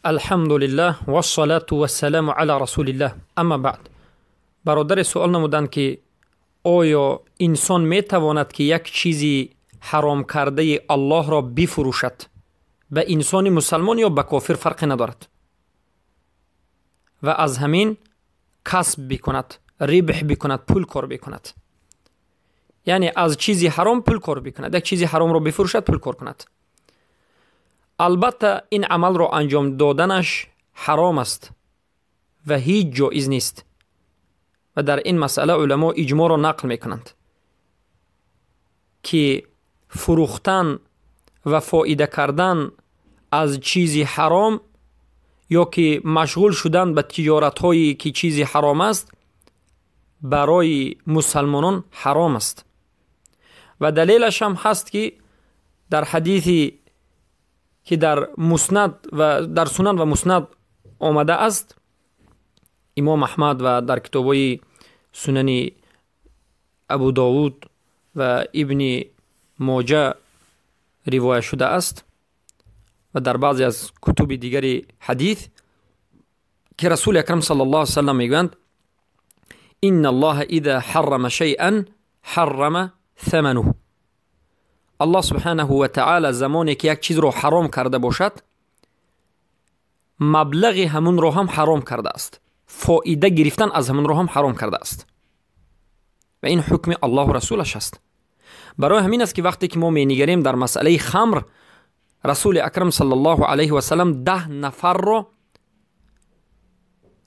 الحمد لله و الصلاة و السلام علی رسول الله. اما بعد، برادر سوال نمودند که آیا انسان می تواند که یک چیزی حرام کرده الله را بفروشد؟ به انسان مسلمان یا به کافر فرق ندارد و از همین کسب بکند، ربح بکند، پول کار بکند. یعنی از چیزی حرام پول کار بکند، یک چیزی حرام را بفروشد، پول کار کند. البته این عمل را انجام دادنش حرام است و هیچ جایز نیست و در این مسئله علما اجماع را نقل میکنند که فروختن و فایده کردن از چیزی حرام یا که مشغول شدن به تجارت هایی که چیزی حرام است برای مسلمانان حرام است و دلیلش هم هست که در حدیثی که در مسند و در سنن و مسند آمده است، امام احمد و در کتاب‌های سنن ابو داود و ابن ماجه روایت شده است و در بعضی از کتب دیگری حدیث که رسول اکرم صلی الله علیه و سلم میگویند ان الله اذا حرم شیئا حرم ثمنه. الله سبحانه و تعالی زمانی که یک چیز رو حرام کرده باشد مبلغ همون رو هم حرام کرده است، فایده گرفتن از همون رو هم حرام کرده است و این حکم الله و رسولش است. برای همین است که وقتی که ما می‌نگریم در مسئله خمر، رسول اکرم صلی الله علیه و سلم 10 نفر رو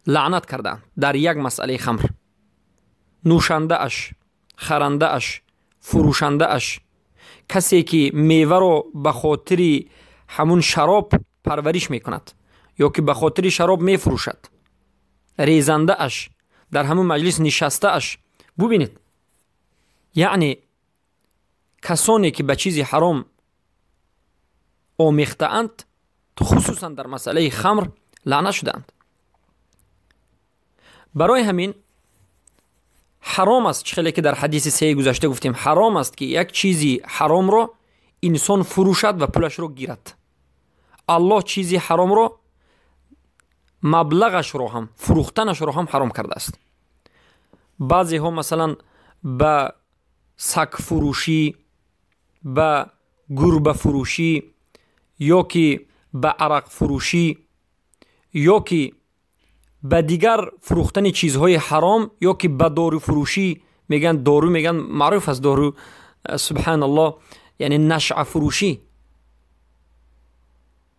لعنت کردند در یک مسئله خمر: نوشنده اش، خرنده اش، فروشنده اش، کسی که میوه رو به خاطر همون شراب پرورش میکند یا که به خاطر شراب میفروشد، ریزنده اش، در همون مجلس نشسته اش. ببینید، یعنی کسانی که به چیزی حرام آمیخته اند، خصوصا در مسئله خمر، لعنت شدند. برای همین حرام است، خیلی که در حدیث صحیح گذشته گفتیم، حرام است که یک چیزی حرام رو انسان فروشد و پولش رو گیرد. الله چیزی حرام رو، مبلغش رو هم، فروختنش رو هم حرام کرده است. بعضی ها مثلا به سگ فروشی، به گربه فروشی یا که به عرق فروشی یا که به دیگر فروختن چیزهای حرام یا که به دارو فروشی، میگن دارو، میگن معروف است دارو، سبحان الله، یعنی نشع فروشی،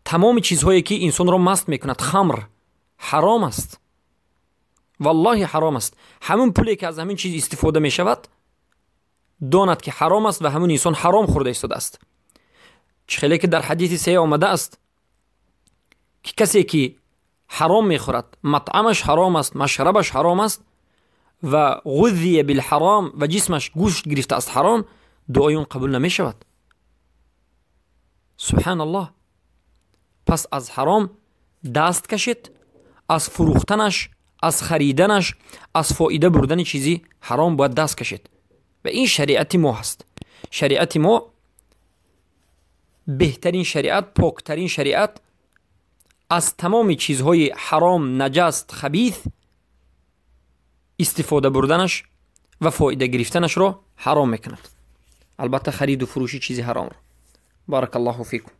تمام چیزهایی که انسان را مست میکند، خمر، حرام است، والله حرام است. همون پولی که از همین چیز استفاده میشود داند که حرام است و همون انسان حرام خورده ایستاده است. خیلی که در حدیث صحیح آمده است که کسی که حرام میخورد، مطعمش حرام است، مشربش حرام است و غذی بالحرام و جسمش گوشت گرفته است حرام، دعای اون قبول نمی شود. سبحان الله. پس از حرام دست کشید، از فروختنش، از خریدنش، از فایده بردن چیزی حرام باید دست کشید و این شریعت ما هست. شریعت ما بهترین شریعت، پاکترین شریعت، از تمام چیزهای حرام، نجس، خبیث استفاده بردنش و فایده گرفتنش رو حرام میکند. البته خرید و فروشی چیزی حرام رو. بارک الله فیکم.